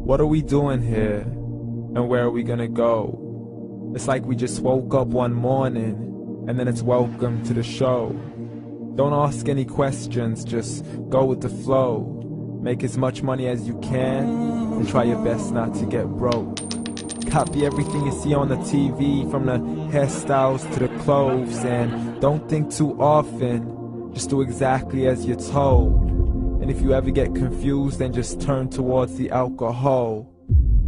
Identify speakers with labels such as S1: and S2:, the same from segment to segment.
S1: What are we doing here? And where are we gonna go? It's like we just woke up one morning, and then it's welcome to the show. Don't ask any questions, just go with the flow. Make as much money as you can, and try your best not to get broke. Copy everything you see on the TV, from the hairstyles to the clothes, and don't think too often, just do exactly as you're told. And if you ever get confused, then just turn towards the alcohol.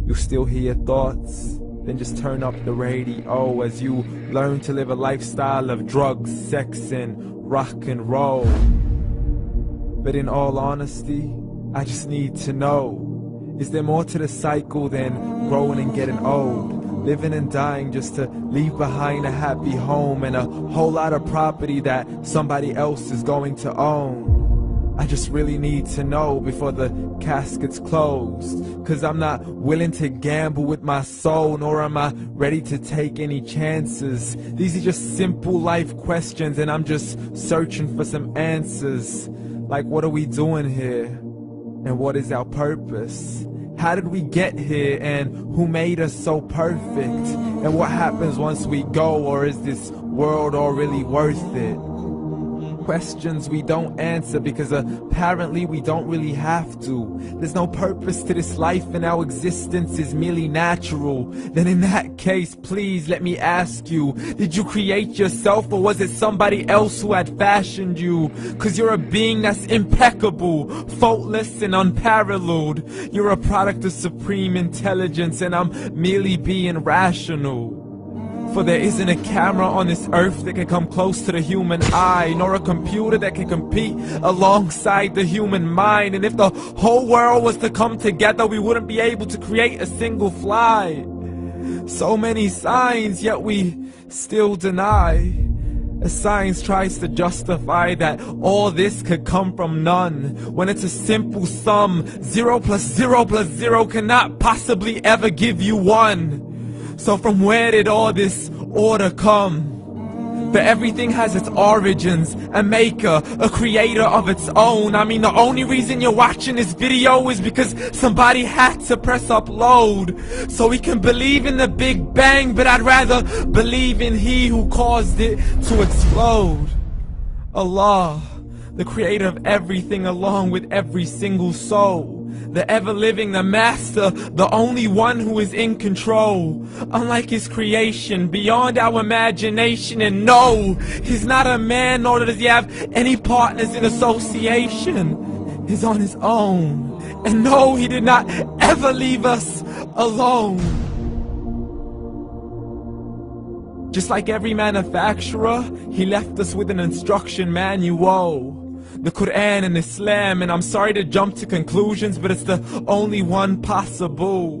S1: You'll still hear your thoughts, then just turn up the radio as you learn to live a lifestyle of drugs, sex, and rock and roll. But in all honesty, I just need to know, is there more to the cycle than growing and getting old? Living and dying just to leave behind a happy home and a whole lot of property that somebody else is going to own. I just really need to know before the casket's closed, 'cause I'm not willing to gamble with my soul, nor am I ready to take any chances. These are just simple life questions, and I'm just searching for some answers. Like, what are we doing here? And what is our purpose? How did we get here, and who made us so perfect? And what happens once we go, or is this world all really worth it? Questions we don't answer because apparently we don't really have to. There's no purpose to this life and our existence is merely natural. Then in that case, please let me ask you, did you create yourself, or was it somebody else who had fashioned you? 'Cause you're a being that's impeccable, faultless and unparalleled. You're a product of supreme intelligence, and I'm merely being rational. For there isn't a camera on this earth that can come close to the human eye, nor a computer that can compete alongside the human mind. And if the whole world was to come together, we wouldn't be able to create a single fly. So many signs, yet we still deny. As science tries to justify that all this could come from none, when it's a simple sum. 0 plus 0 plus 0 cannot possibly ever give you 1. So from where did all this order come? But everything has its origins, a maker, a creator of its own. I mean, the only reason you're watching this video is because somebody had to press upload. So we can believe in the Big Bang, but I'd rather believe in He who caused it to explode. Allah, the creator of everything, along with every single soul. The ever-living, the master, the only one who is in control. Unlike his creation, beyond our imagination. And no, he's not a man, nor does he have any partners in association. He's on his own. And no, he did not ever leave us alone. Just like every manufacturer, he left us with an instruction manual. The Quran and Islam, and I'm sorry to jump to conclusions, but it's the only one possible.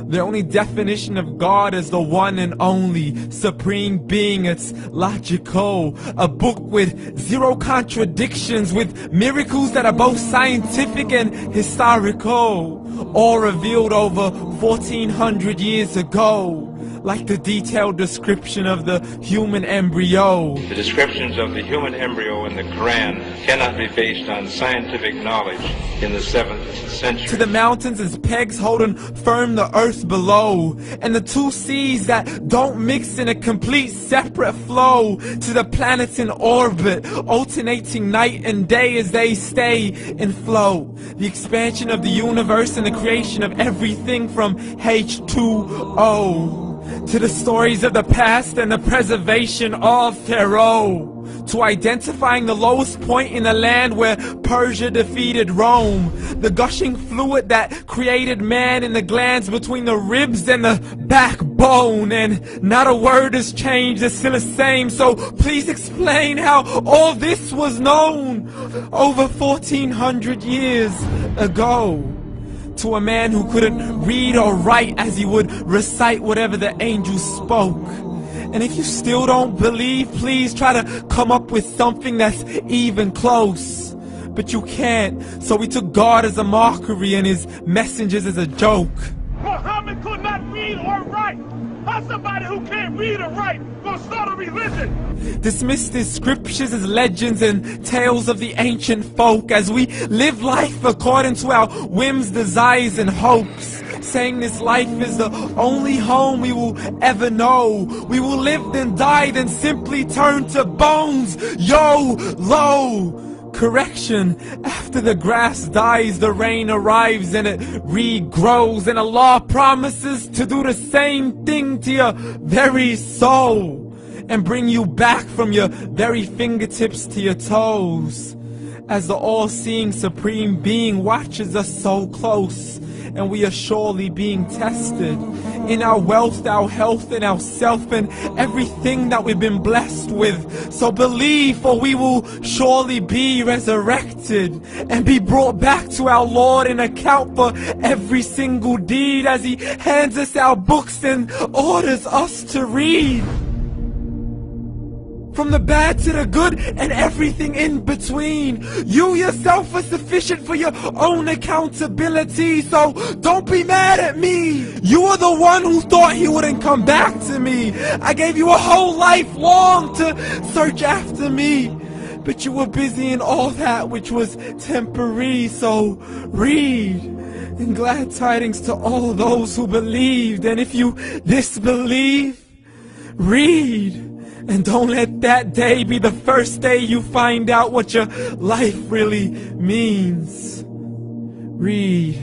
S1: The only definition of God is the one and only supreme being. It's logical, a book with 0 contradictions, with miracles that are both scientific and historical, all revealed over 1400 years ago. Like the detailed description of the human embryo.
S2: The descriptions of the human embryo in the Quran cannot be based on scientific knowledge in the 7th century.
S1: To the mountains as pegs holding firm the earth below, and the 2 seas that don't mix in a complete separate flow. To the planets in orbit, alternating night and day as they stay in flow. The expansion of the universe and the creation of everything from H2O. To the stories of the past and the preservation of Pharaoh. To identifying the lowest point in the land where Persia defeated Rome. The gushing fluid that created man in the glands between the ribs and the backbone. And not a word has changed, it's still the same. So please explain how all this was known over 1400 years ago. To a man who couldn't read or write, as he would recite whatever the angels spoke. And if you still don't believe, please try to come up with something that's even close. But you can't, so we took God as a mockery and his messengers as a joke.
S3: Muhammad could not read or write. How somebody who can't read or write gonna start a religion?
S1: Dismissed his scriptures as legends and tales of the ancient folk, as we live life according to our whims, desires, and hopes. saying this life is the only home we will ever know. We will live then die, then simply turn to bones. YOLO! Correction, after the grass dies, the rain arrives and it regrows, and Allah promises to do the same thing to your very soul and bring you back from your very fingertips to your toes, as the all-seeing supreme being watches us so close, and we are surely being tested in our wealth, our health, and our self, and everything that we've been blessed with. So believe, for we will surely be resurrected and be brought back to our Lord and account for every single deed, as He hands us our books and orders us to read. From the bad to the good and everything in between. You yourself are sufficient for your own accountability, so don't be mad at me. You are the one who thought He wouldn't come back to me. I gave you a whole life long to search after me, but you were busy in all that which was temporary. So read, and glad tidings to all those who believed. And if you disbelieve, read. And don't let that day be the first day you find out what your life really means. Read.